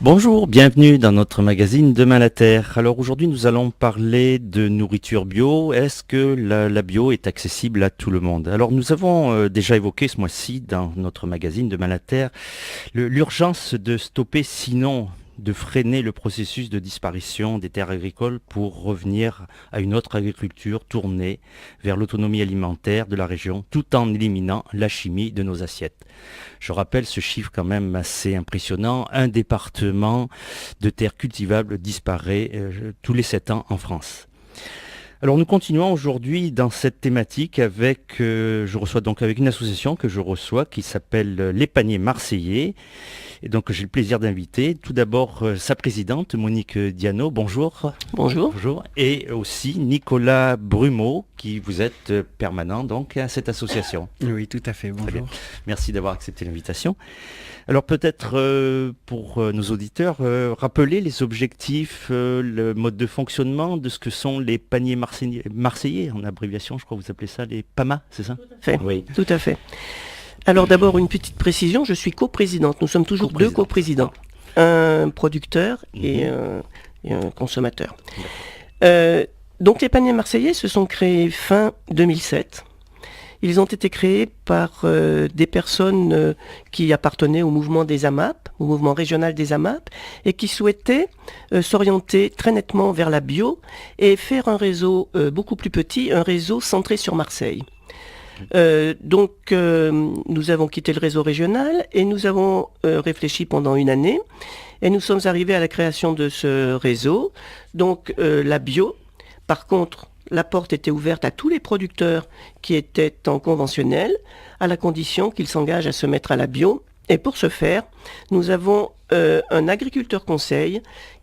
Bonjour, bienvenue dans notre magazine Demain la Terre. Alors aujourd'hui nous allons parler de nourriture bio. Est-ce que la bio est accessible à tout le monde? Alors nous avons déjà évoqué ce mois-ci dans notre magazine Demain la Terre l'urgence de stopper, sinon de freiner le processus de disparition des terres agricoles pour revenir à une autre agriculture tournée vers l'autonomie alimentaire de la région tout en éliminant la chimie de nos assiettes. Je rappelle ce chiffre quand même assez impressionnant. Un département de terres cultivables disparaît tous les 7 ans en France. Alors nous continuons aujourd'hui dans cette thématique avec, je reçois donc avec une association que je reçois qui s'appelle Les Paniers Marseillais. Et donc j'ai le plaisir d'inviter tout d'abord sa présidente Monique Diano, bonjour. Bonjour. Bonjour. Et aussi Nicolas Brumeau, qui vous êtes permanent donc à cette association. Oui, tout à fait, bonjour. Merci d'avoir accepté l'invitation. Alors peut-être pour nos auditeurs, rappeler les objectifs, le mode de fonctionnement de ce que sont les paniers marseillais, en abréviation, je crois que vous appelez ça les PAMA, c'est ça? Oui, tout à fait. Alors d'abord une petite précision, je suis coprésidente, nous sommes toujours deux coprésidents, un producteur et un consommateur. Donc les paniers marseillais se sont créés fin 2007. Ils ont été créés par des personnes qui appartenaient au mouvement des AMAP, au mouvement régional des AMAP, et qui souhaitaient s'orienter très nettement vers la bio et faire un réseau beaucoup plus petit, un réseau centré sur Marseille. Nous avons quitté le réseau régional et nous avons réfléchi pendant une année et nous sommes arrivés à la création de ce réseau. Donc la bio, par contre, la porte était ouverte à tous les producteurs qui étaient en conventionnel, à la condition qu'ils s'engagent à se mettre à la bio. Et pour ce faire, nous avons un agriculteur conseil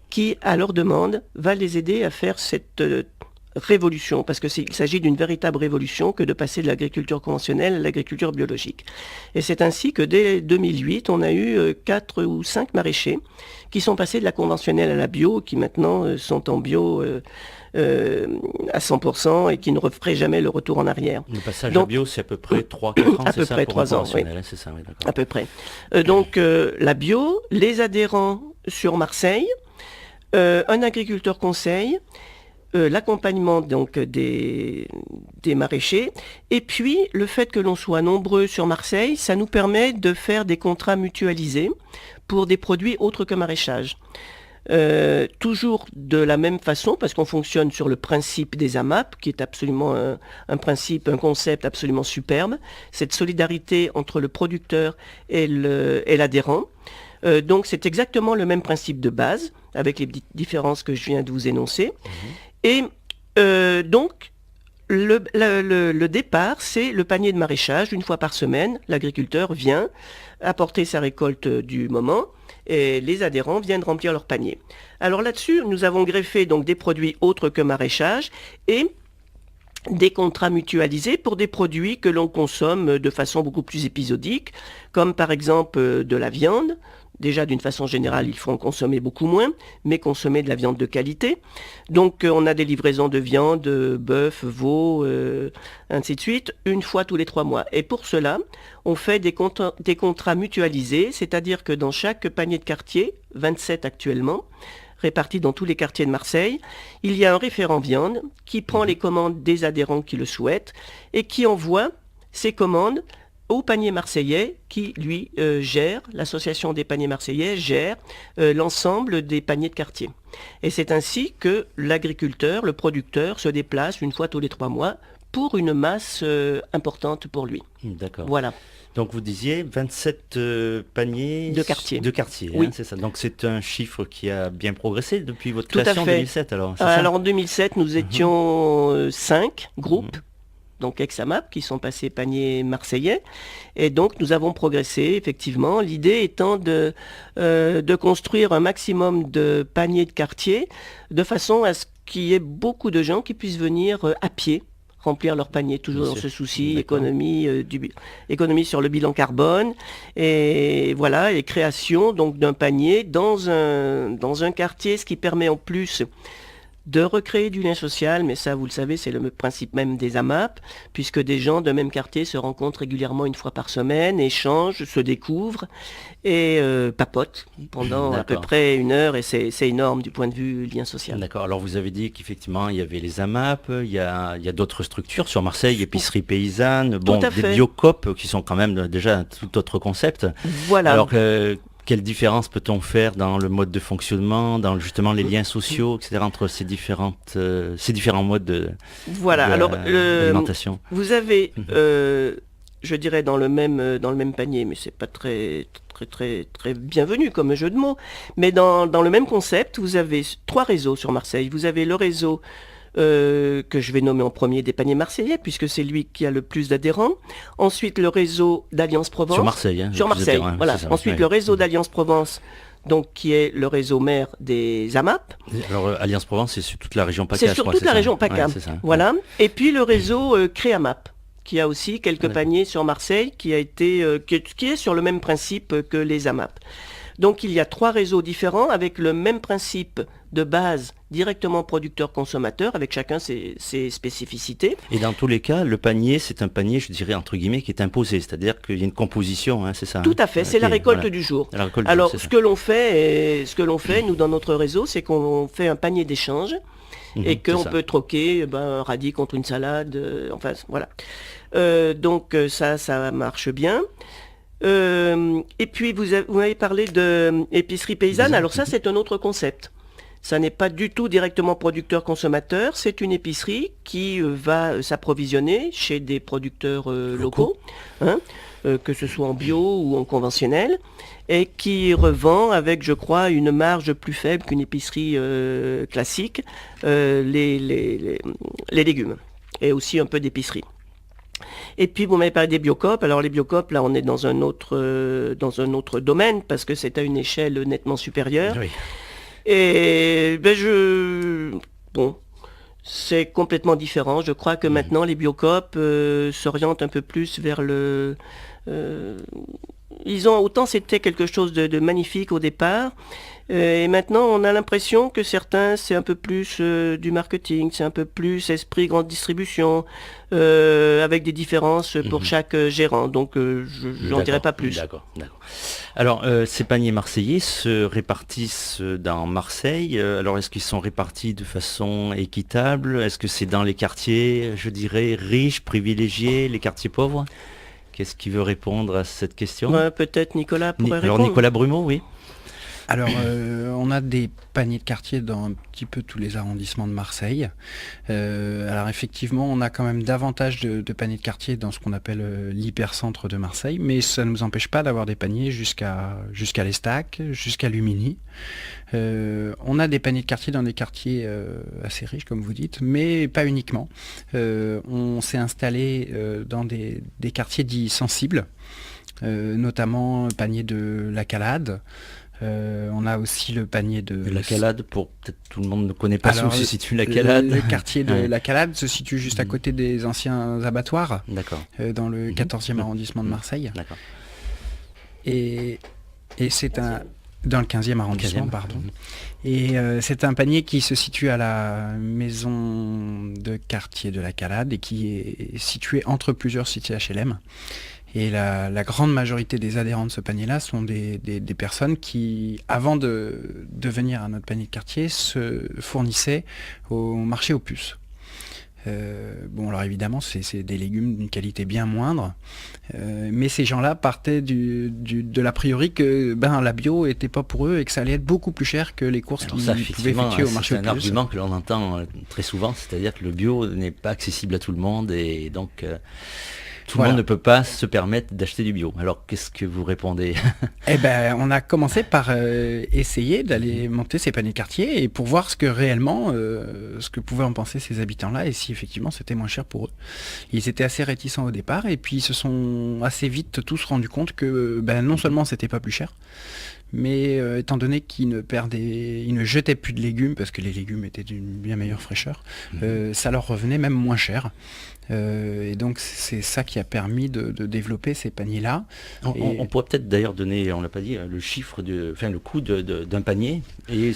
qui, à leur demande, va les aider à faire cette révolution, parce qu'il s'agit d'une véritable révolution que de passer de l'agriculture conventionnelle à l'agriculture biologique. Et c'est ainsi que dès 2008, on a eu 4 ou 5 maraîchers qui sont passés de la conventionnelle à la bio, qui maintenant sont en bio à 100% et qui ne referaient jamais le retour en arrière. Le passage à bio, c'est à peu près 3-4 ans, à peu près 3 ans, oui. C'est ça, oui, d'accord. À peu près. La bio, les adhérents sur Marseille, un agriculteur conseil, l'accompagnement donc des maraîchers, et puis le fait que l'on soit nombreux sur Marseille, ça nous permet de faire des contrats mutualisés pour des produits autres que maraîchage. Toujours de la même façon, parce qu'on fonctionne sur le principe des AMAP, qui est absolument un principe, un concept absolument superbe, cette solidarité entre le producteur et l'adhérent. Donc c'est exactement le même principe de base, avec les différences que je viens de vous énoncer. Et donc, le départ, c'est le panier de maraîchage. Une fois par semaine, l'agriculteur vient apporter sa récolte du moment et les adhérents viennent remplir leur panier. Alors là-dessus, nous avons greffé donc des produits autres que maraîchage et des contrats mutualisés pour des produits que l'on consomme de façon beaucoup plus épisodique, comme par exemple de la viande. Déjà, d'une façon générale, il faut en consommer beaucoup moins, mais consommer de la viande de qualité. Donc, on a des livraisons de viande, bœuf, veau, ainsi de suite, une fois tous les 3 mois. Et pour cela, on fait des contrats mutualisés, c'est-à-dire que dans chaque panier de quartier, 27 actuellement, répartis dans tous les quartiers de Marseille, il y a un référent viande qui prend les commandes des adhérents qui le souhaitent et qui envoie ces commandes au panier marseillais qui, lui, gère, l'association des paniers marseillais gère l'ensemble des paniers de quartier. Et c'est ainsi que l'agriculteur, le producteur, se déplace une fois tous les 3 mois pour une masse importante pour lui. D'accord. Voilà. Donc vous disiez 27 paniers de quartier. Oui. C'est ça. Donc c'est un chiffre qui a bien progressé depuis votre création en 2007 alors. Alors en 2007, nous étions 5 groupes. Donc ex-AMAP, qui sont passés panier marseillais. Et donc nous avons progressé, effectivement. L'idée étant de construire un maximum de paniers de quartier, de façon à ce qu'il y ait beaucoup de gens qui puissent venir à pied remplir leur panier, toujours dans ce souci économie sur le bilan carbone, et voilà, et création donc d'un panier dans un quartier, ce qui permet en plus de recréer du lien social, mais ça, vous le savez, c'est le principe même des AMAP, puisque des gens de même quartier se rencontrent régulièrement une fois par semaine, échangent, se découvrent et papotent pendant à peu D'accord. près 1 heure, et c'est énorme du point de vue lien social. D'accord. Alors vous avez dit qu'effectivement il y avait les AMAP, il y a d'autres structures sur Marseille, épicerie paysanne, Tout bon, à des fait. biocoop qui sont quand même déjà un tout autre concept. Voilà. Alors quelle différence peut-on faire dans le mode de fonctionnement, dans justement les liens sociaux, etc. entre ces différents modes Voilà. Alors, d'alimentation? vous avez, Mhm. je dirais, dans le même panier, mais c'est pas très bienvenu comme jeu de mots, mais dans le même concept, vous avez 3 réseaux sur Marseille. Vous avez le réseau que je vais nommer en premier des paniers marseillais, puisque c'est lui qui a le plus d'adhérents. Ensuite, le réseau d'Alliance Provence. Sur Marseille, hein, Sur plus de Marseille, terrain, voilà. c'est ça. Ensuite, Ouais. le réseau Mhm. d'Alliance Provence, donc qui est le réseau mère des AMAP. Alors Alliance Provence, c'est sur toute la région PACA, C'est je sur crois, toute c'est la ça? région Ouais, PACA. c'est ça. Voilà. Et puis le réseau Créamap, qui a aussi quelques D'accord. paniers sur Marseille, qui est sur le même principe que les AMAP. Donc il y a 3 réseaux différents avec le même principe de base directement producteur-consommateur, avec chacun ses spécificités. Et dans tous les cas, le panier, c'est un panier, je dirais, entre guillemets, qui est imposé. C'est-à-dire qu'il y a une composition, hein, c'est ça? Tout Hein? à fait, c'est Ok, la récolte voilà. du jour. La récolte, Alors c'est ce ça. que l'on fait, nous dans notre réseau, c'est qu'on fait un panier d'échange et C'est qu'on ça. peut troquer un radis contre une salade, enfin voilà. Donc ça marche bien. Et puis vous m'avez parlé de épicerie paysanne. Paysanne, Alors ça, c'est un autre concept. Ça n'est pas du tout directement producteur-consommateur. C'est une épicerie qui va s'approvisionner chez des producteurs locaux, hein, que ce soit en bio ou en conventionnel, et qui revend avec, je crois, une marge plus faible qu'une épicerie classique, les légumes et aussi un peu d'épicerie. Et puis vous m'avez parlé des biocoop. Alors les biocoop, là on est dans un autre domaine parce que c'est à une échelle nettement supérieure. Oui. Et bon, c'est complètement différent. Je crois que maintenant les biocoop s'orientent un peu plus vers autant c'était quelque chose de magnifique au départ, et maintenant on a l'impression que certains c'est un peu plus du marketing, c'est un peu plus esprit grande distribution, avec des différences pour chaque gérant. Donc j'en dirai pas plus. D'accord, d'accord. Alors, ces paniers marseillais se répartissent dans Marseille. Alors, est-ce qu'ils sont répartis de façon équitable? Est-ce que c'est dans les quartiers, je dirais, riches, privilégiés, les quartiers pauvres? Qu'est-ce qui veut répondre à cette question? Ouais, peut-être Nicolas pourrait Alors, répondre. Nicolas Brumeau, oui. Alors, on a des paniers de quartier dans un petit peu tous les arrondissements de Marseille. Alors effectivement, on a quand même davantage de paniers de quartier dans ce qu'on appelle l'hypercentre de Marseille, mais ça ne nous empêche pas d'avoir des paniers jusqu'à l'Estac, jusqu'à Lumini. On a des paniers de quartier dans des quartiers assez riches, comme vous dites, mais pas uniquement. On s'est installé dans des quartiers dits sensibles, notamment le panier de la Calade. On a aussi le panier de... La Calade, pour peut-être tout le monde ne connaît pas où Alors, se situe la Calade. Le quartier de Ouais. la Calade se situe juste à côté des anciens abattoirs, D'accord, dans le 14e arrondissement de Marseille. d'accord. Et c'est un... Dans le 15e arrondissement, 15e. pardon. Et c'est un panier qui se situe à la maison de quartier de la Calade et qui est situé entre plusieurs cités HLM. Et la grande majorité des adhérents de ce panier-là sont des personnes qui, avant de venir à notre panier de quartier, se fournissaient au marché aux puces. Bon, alors évidemment, c'est des légumes d'une qualité bien moindre, mais ces gens-là partaient de l'a priori que la bio était pas pour eux et que ça allait être beaucoup plus cher que les courses Alors qu'ils ça, pouvaient effectivement, effectuer au marché c'est aux un puces. argument que l'on entend très souvent, c'est-à-dire que le bio n'est pas accessible à tout le monde et donc tout le Voilà. monde ne peut pas se permettre d'acheter du bio. Alors qu'est-ce que vous répondez? Eh ben, on a commencé par essayer d'aller monter ces paniers de quartier et pour voir ce que pouvaient en penser ces habitants-là et si effectivement c'était moins cher pour eux. Ils étaient assez réticents au départ et puis ils se sont assez vite tous rendus compte que non seulement c'était pas plus cher, mais étant donné qu'ils ne jetaient plus de légumes parce que les légumes étaient d'une bien meilleure fraîcheur, ça leur revenait même moins cher. Et donc c'est ça qui a permis de développer ces paniers-là. On pourrait peut-être d'ailleurs donner, on l'a pas dit, le chiffre, le coût d'un panier et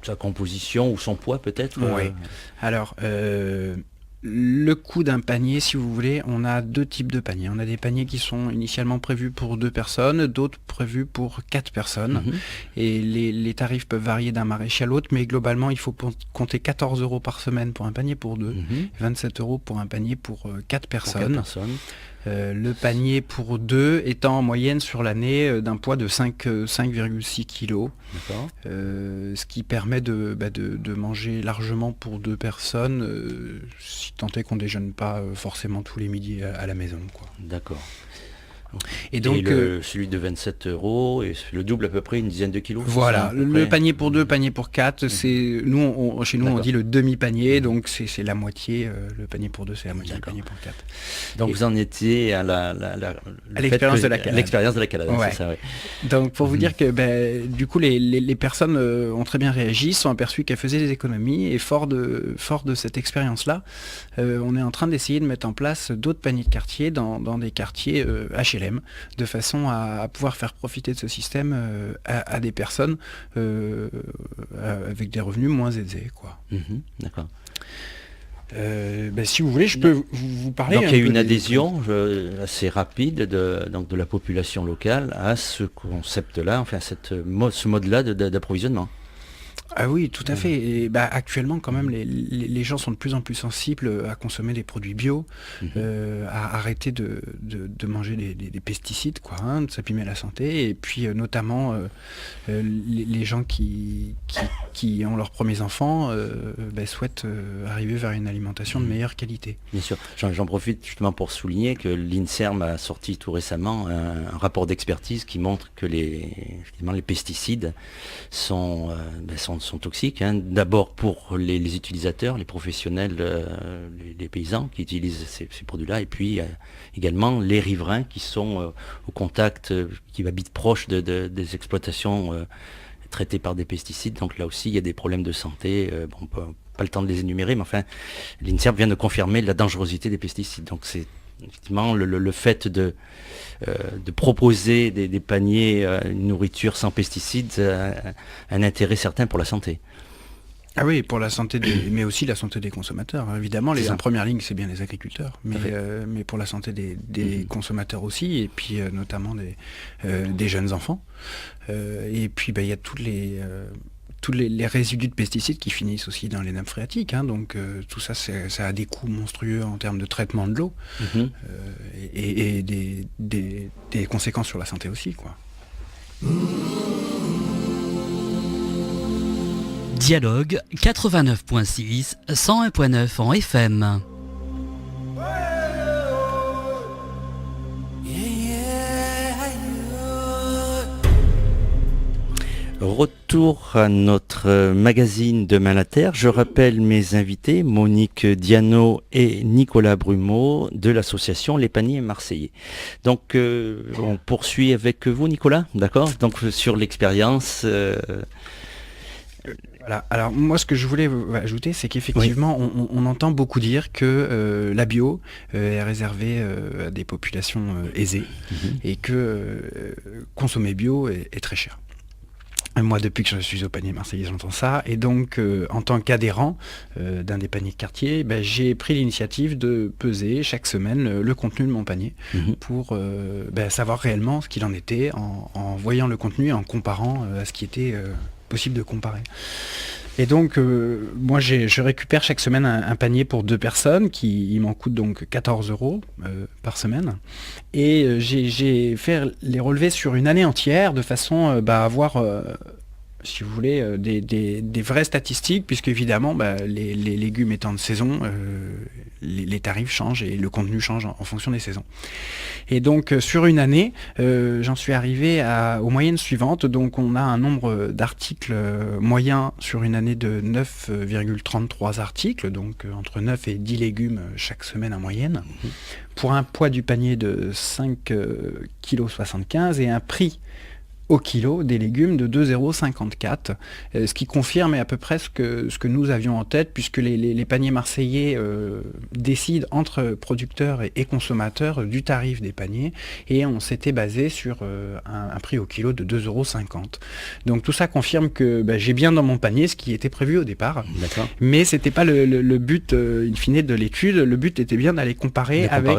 sa composition ou son poids peut-être Ouais. Alors, le coût d'un panier, si vous voulez, on a deux types de paniers. On a des paniers qui sont initialement prévus pour 2 personnes, d'autres prévus pour 4 personnes. Mhm. Et les tarifs peuvent varier d'un maraîcher à l'autre, mais globalement, il faut compter 14 euros par semaine pour un panier pour 2, Mhm. 27 euros pour un panier pour 4 Pour quatre personnes. personnes. Le panier pour 2 étant en moyenne sur l'année d'un poids de 5,6 kg, D'accord. ce qui permet de manger largement pour 2 personnes, si tant est qu'on ne déjeune pas forcément tous les midis à la maison, quoi. D'accord. Et donc, celui de 27 euros, et le double à peu près, une dizaine de kilos. c'est ça, voilà, à peu le près panier pour 2, panier pour 4, c'est nous chez nous on D'accord. dit le demi-panier, donc c'est la moitié, le panier pour 2 c'est la moitié du D'accord. panier pour 4. Donc Et- vous en étiez à l'expérience de la calade. L'expérience de la calade, Ouais. c'est ça, oui. Donc pour vous Mhm. dire que du coup les personnes ont très bien réagi, se sont aperçues qu'elles faisaient des économies et fort de cette expérience-là, on est en train d'essayer de mettre en place d'autres paniers de quartier dans des quartiers HLM, de façon à pouvoir faire profiter de ce système à des personnes avec des revenus moins aisés, quoi. Mhm. D'accord. Si vous voulez, je peux vous parler. Donc il y a un eu peu une des- adhésion assez rapide de la population locale à ce concept-là, enfin ce mode-là d'approvisionnement. Ah oui, tout à fait. Et actuellement, quand même, les gens sont de plus en plus sensibles à consommer des produits bio, Mhm. à arrêter de manger des pesticides, quoi, hein, de s'abîmer la santé. Et puis, notamment, les gens qui ont leurs premiers enfants souhaitent arriver vers une alimentation de meilleure qualité. Bien sûr. J'en profite justement pour souligner que l'INSERM a sorti tout récemment un rapport d'expertise qui montre que effectivement, les pesticides sont toxiques. Hein. D'abord pour les utilisateurs, les professionnels, les paysans qui utilisent ces produits-là, et puis également les riverains qui sont au contact, qui habitent proche des exploitations traitées par des pesticides. Donc là aussi, il y a des problèmes de santé. Pas le temps de les énumérer, mais enfin, l'INSERM vient de confirmer la dangerosité des pesticides. Donc c'est effectivement le fait de proposer des paniers, une nourriture sans pesticides, un intérêt certain pour la santé. Ah oui, pour la santé mais aussi la santé des consommateurs. Évidemment, C'est ça. en première ligne, c'est bien les agriculteurs, Tout à fait. mais pour la santé des Mhm. consommateurs aussi, et puis notamment des jeunes enfants. Et puis, il y a tous les résidus de pesticides qui finissent aussi dans les nappes phréatiques, hein. Donc tout ça, ça a des coûts monstrueux en termes de traitement de l'eau, Mhm. et des conséquences sur la santé aussi, quoi. Dialogue 89.6, 101.9 en FM. Retour à notre magazine Demain la Terre. Je rappelle mes invités, Monique Diano et Nicolas Brumeau de l'association Les Paniers Marseillais. Donc on poursuit avec vous, Nicolas, d'accord? Donc sur l'expérience. Voilà. Alors moi, ce que je voulais ajouter, c'est qu'effectivement, on entend beaucoup dire que la bio est réservée à des populations aisées, et que consommer bio est très cher. Moi, depuis que je suis au panier marseillais, j'entends ça. Et donc, en tant qu'adhérent d'un des paniers de quartier, j'ai pris l'initiative de peser chaque semaine le contenu de mon panier pour savoir réellement ce qu'il en était en voyant le contenu et en comparant à ce qui était possible de comparer. Et donc, moi, je récupère chaque semaine un panier pour 2 personnes qui m'en coûte donc 14 € par semaine. Et j'ai fait les relevés sur une année entière de façon à avoir, si vous voulez, des vraies statistiques, puisque évidemment, les légumes étant de saison, les tarifs changent et le contenu change en fonction des saisons. Et donc, sur une année, j'en suis arrivé aux moyennes suivantes. Donc, on a un nombre d'articles moyen sur une année de 9,33 articles, donc entre 9 et 10 légumes chaque semaine en moyenne, pour un poids du panier de 5,75 kg et un prix au kilo des légumes de 2,54 €, ce qui confirme à peu près ce que nous avions en tête, puisque les paniers marseillais décident entre producteurs et consommateurs du tarif des paniers, et on s'était basé sur un prix au kilo de 2,50 €. Donc tout ça confirme que j'ai bien dans mon panier ce qui était prévu au départ. D'accord. Mais c'était pas le but in fine de l'étude. Le but était bien d'aller comparer avec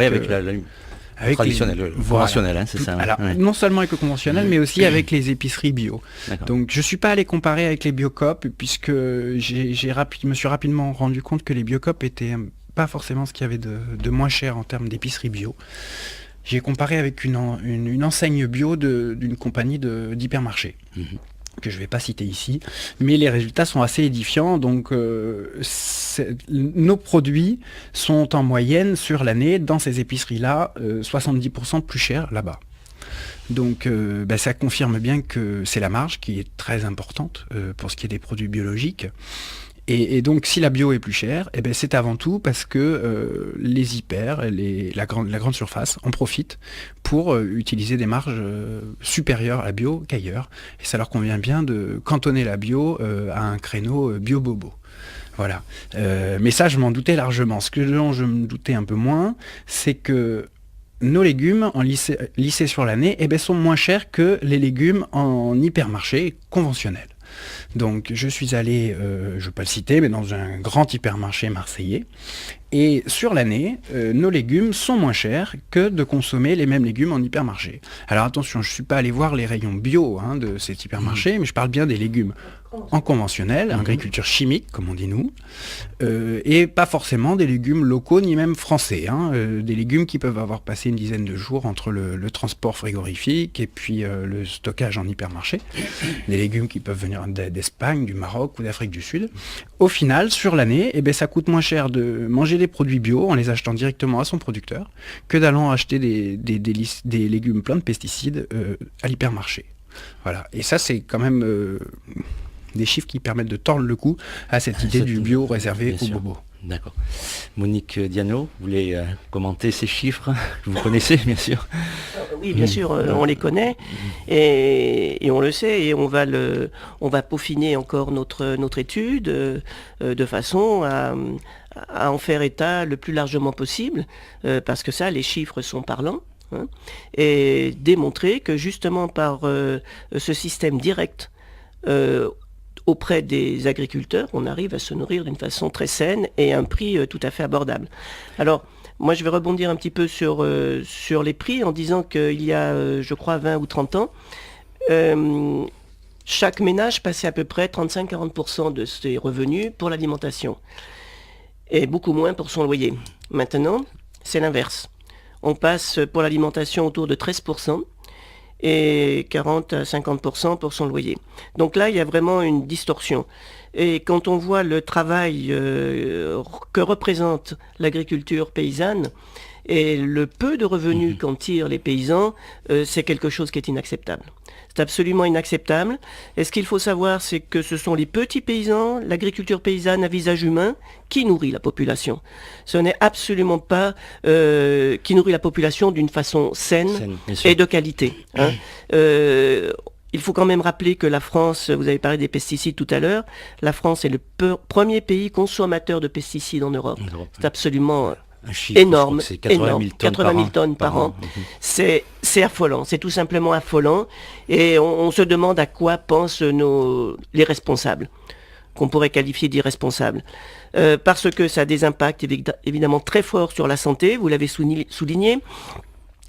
avec traditionnel, les- le voilà. conventionnel, hein, c'est ça. Alors, ouais. non seulement avec le conventionnel, mais aussi avec les épiceries bio. D'accord. Donc, je ne suis pas allé comparer avec les Biocoop, puisque je me suis rapidement rendu compte que les Biocoop étaient pas forcément ce qu'il y avait de moins cher en termes d'épicerie bio. J'ai comparé avec une enseigne bio d'une compagnie d'hypermarché. Que je ne vais pas citer ici, mais les résultats sont assez édifiants. Donc nos produits sont en moyenne sur l'année dans ces épiceries-là 70% plus chers là-bas. Donc ça confirme bien que c'est la marge qui est très importante pour ce qui est des produits biologiques. Et donc si la bio est plus chère, c'est avant tout parce que les hyper, la grande surface en profitent pour utiliser des marges supérieures à la bio qu'ailleurs. Et ça leur convient bien de cantonner la bio à un créneau bio-bobo. Voilà. Mais ça, je m'en doutais largement. Ce dont je me doutais un peu moins, c'est que nos légumes en lissés sur l'année sont moins chers que les légumes en hypermarché conventionnel. Donc je suis allé, je ne vais pas le citer, mais dans un grand hypermarché marseillais. Et sur l'année, nos légumes sont moins chers que de consommer les mêmes légumes en hypermarché. Alors attention, je ne suis pas allé voir les rayons bio de cet hypermarché, mais je parle bien des légumes en conventionnel, agriculture chimique, comme on dit nous, et pas forcément des légumes locaux, ni même français. Des légumes qui peuvent avoir passé une dizaine de jours entre le transport frigorifique et puis le stockage en hypermarché. Des légumes qui peuvent venir d'Espagne, du Maroc ou d'Afrique du Sud. Au final, sur l'année, ça coûte moins cher de manger des produits bio en les achetant directement à son producteur que d'allant acheter des légumes pleins de pesticides à l'hypermarché. Voilà. Et ça, c'est quand même des chiffres qui permettent de tordre le cou à cette idée du bio réservé aux bobos. D'accord. Monique Diano, vous voulez commenter ces chiffres que vous connaissez, bien sûr? Oui, bien sûr, on les connaît et on le sait, et on va peaufiner encore notre étude de façon à en faire état le plus largement possible, parce que ça, les chiffres sont parlants, et démontrer que justement par ce système direct auprès des agriculteurs, on arrive à se nourrir d'une façon très saine et à un prix tout à fait abordable. Alors, moi, je vais rebondir un petit peu sur les prix en disant qu'il y a, je crois, 20 ou 30 ans, chaque ménage passait à peu près 35-40% de ses revenus pour l'alimentation et beaucoup moins pour son loyer. Maintenant, c'est l'inverse. On passe pour l'alimentation autour de 13%. Et 40 à 50% pour son loyer. Donc là, il y a vraiment une distorsion. Et quand on voit le travail que représente l'agriculture paysanne et le peu de revenus qu'en tirent les paysans, c'est quelque chose qui est inacceptable. C'est absolument inacceptable. Et ce qu'il faut savoir, c'est que ce sont les petits paysans, l'agriculture paysanne à visage humain, qui nourrit la population. Ce n'est absolument pas qui nourrit la population d'une façon saine et de qualité. Il faut quand même rappeler que la France, vous avez parlé des pesticides tout à l'heure, la France est le premier pays consommateur de pesticides en Europe. C'est absolument un chiffre, énorme, c'est 80 000 tonnes par an. C'est affolant, c'est tout simplement affolant. Et on se demande à quoi pensent les responsables, qu'on pourrait qualifier d'irresponsables. Parce que ça a des impacts évidemment très forts sur la santé, vous l'avez souligné.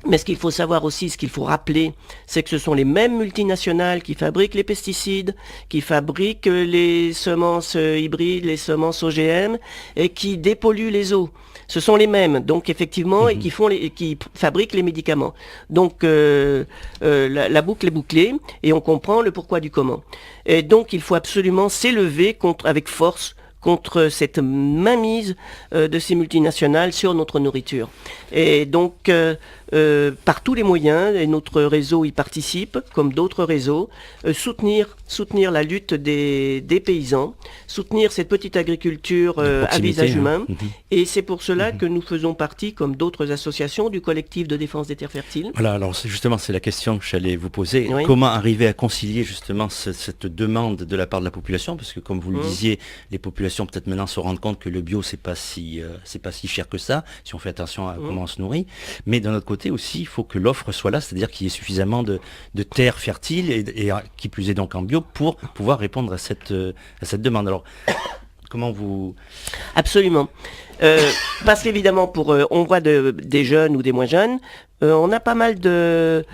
Mais ce qu'il faut savoir aussi, ce qu'il faut rappeler, c'est que ce sont les mêmes multinationales qui fabriquent les pesticides, qui fabriquent les semences hybrides, les semences OGM, et qui dépolluent les eaux. Ce sont les mêmes, donc effectivement, et qui fabriquent les médicaments. Donc la boucle est bouclée, et on comprend le pourquoi du comment. Et donc il faut absolument s'élever avec force contre cette mainmise de ces multinationales sur notre nourriture. Et donc, par tous les moyens, et notre réseau y participe, comme d'autres réseaux, soutenir la lutte des paysans, soutenir cette petite agriculture à visage humain. Et c'est pour cela que nous faisons partie, comme d'autres associations, du collectif de défense des terres fertiles. Voilà, alors c'est la question que j'allais vous poser. Oui. Comment arriver à concilier justement cette demande de la part de la population, parce que comme vous le disiez, les populations peut-être maintenant se rendent compte que le bio c'est pas si cher que ça, si on fait attention à comment on se nourrit. Mais d'un autre côté aussi, il faut que l'offre soit là, c'est-à-dire qu'il y ait suffisamment de terres fertiles et qui plus est donc en bio pour pouvoir répondre à cette demande. Alors, comment vous... Absolument. Parce qu'évidemment, on voit des jeunes ou des moins jeunes, on a pas mal de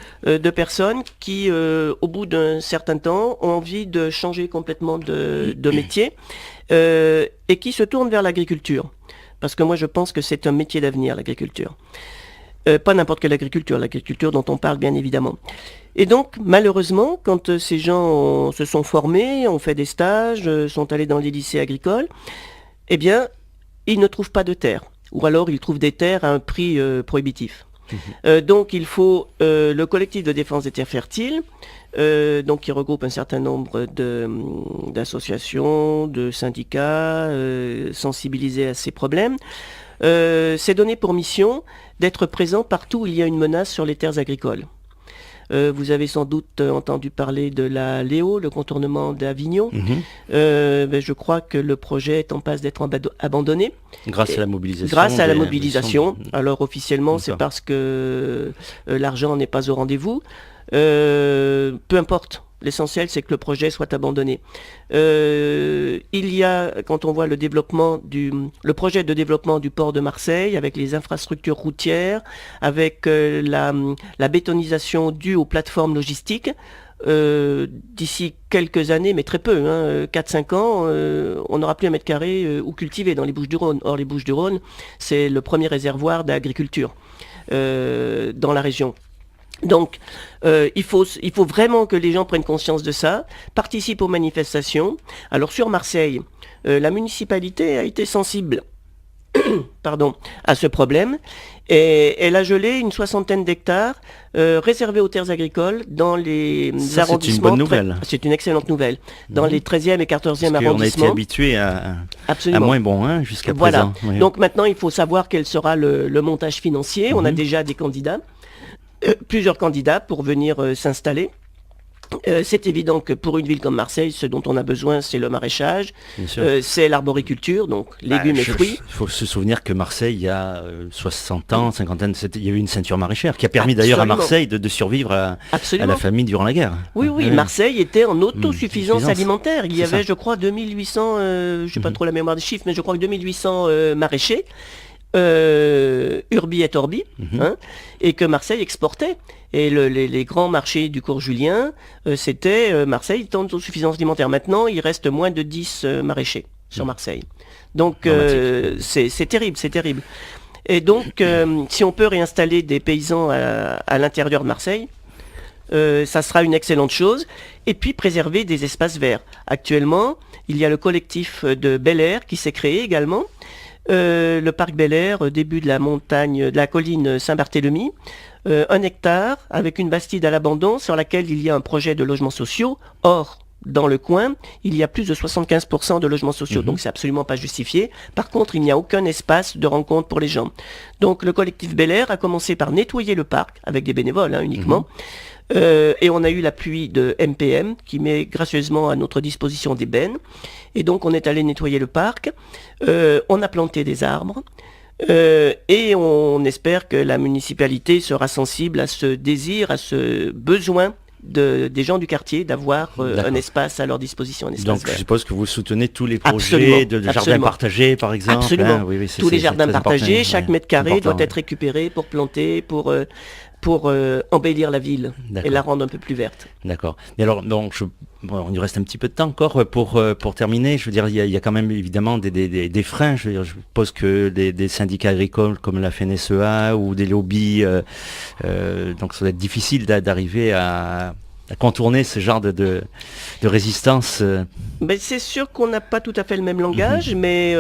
personnes qui, au bout d'un certain temps, ont envie de changer complètement de métier et qui se tournent vers l'agriculture. Parce que moi, je pense que c'est un métier d'avenir, l'agriculture. Pas n'importe quelle agriculture, l'agriculture dont on parle bien évidemment. Et donc, malheureusement, quand ces gens se sont formés, ont fait des stages, sont allés dans les lycées agricoles, eh bien, ils ne trouvent pas de terre. Ou alors, ils trouvent des terres à un prix prohibitif. Donc, il faut le collectif de défense des terres fertiles, donc qui regroupe un certain nombre d'associations, de syndicats sensibilisés à ces problèmes. C'est donné pour mission d'être présent partout où il y a une menace sur les terres agricoles. Vous avez sans doute entendu parler de la Léo, le contournement d'Avignon. Je crois que le projet est en passe d'être abandonné. Grâce à la mobilisation. Grâce à la mobilisation. Alors officiellement, c'est parce que l'argent n'est pas au rendez-vous. Peu importe. L'essentiel, c'est que le projet soit abandonné. Il y a, quand on voit le projet de développement du port de Marseille, avec les infrastructures routières, avec la bétonisation due aux plateformes logistiques, d'ici quelques années, mais très peu, 4-5 ans, on n'aura plus un mètre carré où cultiver dans les Bouches-du-Rhône. Or, les Bouches-du-Rhône, c'est le premier réservoir d'agriculture dans la région. Donc, il faut vraiment que les gens prennent conscience de ça, participent aux manifestations. Alors sur Marseille, la municipalité a été sensible à ce problème et elle a gelé une 60aine d'hectares réservés aux terres agricoles dans les arrondissements. C'est une bonne nouvelle. C'est une excellente nouvelle. Dans les 13e et 14e arrondissements. On a été habitué à moins bon jusqu'à présent. Voilà. Donc maintenant, il faut savoir quel sera le montage financier. On a déjà des candidats. Plusieurs candidats pour venir s'installer. C'est évident que pour une ville comme Marseille, ce dont on a besoin, c'est le maraîchage, c'est l'arboriculture, donc légumes et fruits. Il faut se souvenir que Marseille, il y a 60 ans, 50 ans, il y a eu une ceinture maraîchère qui a permis d'ailleurs à Marseille de survivre à la famine durant la guerre. Oui, Marseille était en autosuffisance alimentaire. Il y avait, je crois, 2800, je n'ai pas trop la mémoire des chiffres, mais je crois que 2800 maraîchers. Urbi et Orbi, et que Marseille exportait. Et les grands marchés du cours Julien, c'était Marseille en autosuffisance alimentaire. Maintenant, il reste moins de 10 maraîchers sur Marseille. Donc c'est terrible, c'est terrible. Et donc, si on peut réinstaller des paysans à l'intérieur de Marseille, ça sera une excellente chose. Et puis préserver des espaces verts. Actuellement, il y a le collectif de Bel Air qui s'est créé également. Le parc Bel Air, début de la montagne, de la colline Saint-Barthélemy, 1 hectare avec une bastide à l'abandon sur laquelle il y a un projet de logements sociaux. Or, dans le coin, il y a plus de 75% de logements sociaux, donc c'est absolument pas justifié. Par contre, il n'y a aucun espace de rencontre pour les gens. Donc le collectif Bel Air a commencé par nettoyer le parc, avec des bénévoles uniquement. Et on a eu l'appui de MPM qui met gracieusement à notre disposition des bennes. Et donc on est allé nettoyer le parc, on a planté des arbres et on espère que la municipalité sera sensible à ce désir, à ce besoin des gens du quartier d'avoir un espace à leur disposition. Donc vert. Je suppose que vous soutenez tous les projets de jardins partagés par exemple. Absolument, tous les jardins partagés, chaque mètre carré doit être récupéré pour planter, pour embellir la ville et la rendre un peu plus verte. D'accord. Et alors, donc, il nous reste un petit peu de temps encore pour terminer. Je veux dire, il y a quand même évidemment des freins. Je suppose que des syndicats agricoles comme la FNSEA ou des lobbies, donc ça va être difficile d'arriver à à contourner ce genre de résistance. Ben, c'est sûr qu'on n'a pas tout à fait le même langage, mais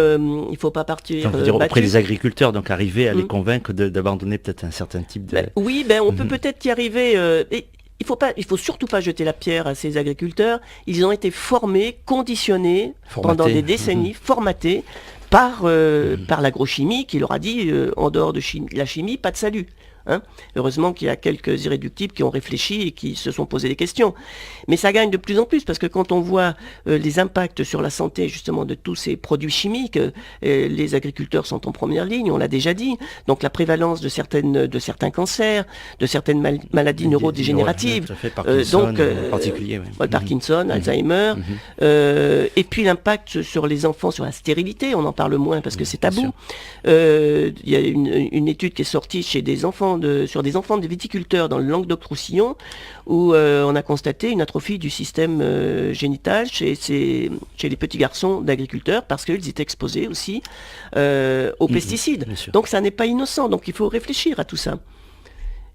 il faut pas partir Enfin, je veux dire, auprès battu. des agriculteurs, donc arriver à les Mhm. convaincre d'abandonner peut-être un certain type de... Ben, oui, ben, on peut Mhm. peut-être y arriver. Et il faut surtout pas jeter la pierre à ces agriculteurs. Ils ont été formés, conditionnés pendant Formatés. des décennies, formatés par l'agrochimie qui leur a dit en dehors de la chimie, pas de salut. Hein. Heureusement qu'il y a quelques irréductibles qui ont réfléchi et qui se sont posé des questions. Mais ça gagne de plus en plus parce que quand on voit les impacts sur la santé justement de tous ces produits chimiques, les agriculteurs sont en première ligne, on l'a déjà dit. Donc la prévalence de certains cancers, de certaines maladies neurodégénératives, Tout à fait, Parkinson donc, en particulier. Ouais. Parkinson, Alzheimer, et puis l'impact sur les enfants, sur la stérilité, on en parle moins parce que c'est bien tabou. Il y a une étude qui est sortie sur des enfants de viticulteurs dans le Languedoc-Roussillon où on a constaté une atrophie du système génital chez les petits garçons d'agriculteurs parce qu'ils étaient exposés aussi aux pesticides. Bien sûr. Donc ça n'est pas innocent, donc il faut réfléchir à tout ça.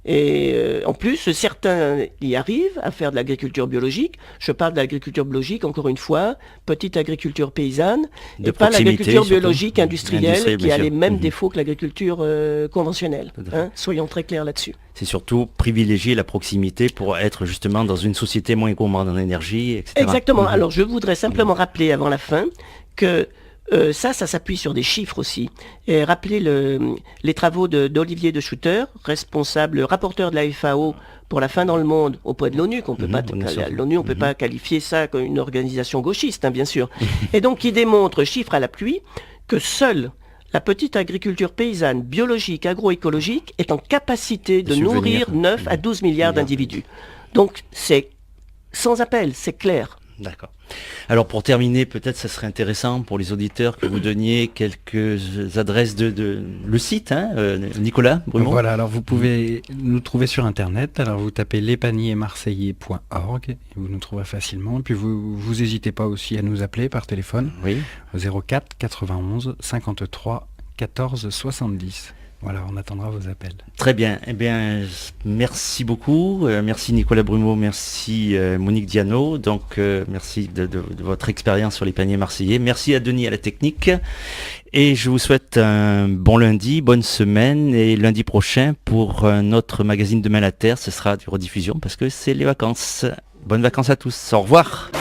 Et en plus, certains y arrivent à faire de l'agriculture biologique. Je parle de l'agriculture biologique, encore une fois, petite agriculture paysanne, De et pas proximité, l'agriculture surtout. biologique industrielle qui bien a les sûr. mêmes défauts que l'agriculture conventionnelle. Tout à fait. Hein, soyons très clairs là-dessus. C'est surtout privilégier la proximité pour être justement dans une société moins gourmande en énergie, etc. Exactement. Alors je voudrais simplement rappeler avant la fin que ça s'appuie sur des chiffres aussi. Et rappeler les travaux d'Olivier de Schutter, rapporteur de la FAO pour la faim dans le monde auprès de l'ONU, qu'on peut pas, bien sûr. l'ONU, on peut pas qualifier ça comme une organisation gauchiste, hein, bien sûr. Et donc, il démontre, chiffres à l'appui, que seule la petite agriculture paysanne, biologique, agroécologique, est en capacité de subvenir. nourrir 9 à 12 milliards d'individus. Donc, c'est sans appel, c'est clair. D'accord. Alors pour terminer, peut-être ça serait intéressant pour les auditeurs que vous donniez quelques adresses de le site, hein, Nicolas Brumont. Voilà, alors vous pouvez nous trouver sur internet, alors vous tapez lespaniermarseillais.org et vous nous trouverez facilement, et puis vous n'hésitez pas aussi à nous appeler par téléphone Oui. au 04 91 53 14 70. Voilà, on attendra vos appels. Très bien. Eh bien, merci beaucoup. Merci Nicolas Brumont, merci Monique Diano. Donc, merci de votre expérience sur les paniers marseillais. Merci à Denis à la technique. Et je vous souhaite un bon lundi, bonne semaine. Et lundi prochain, pour notre magazine Demain la Terre, ce sera du rediffusion parce que c'est les vacances. Bonnes vacances à tous. Au revoir.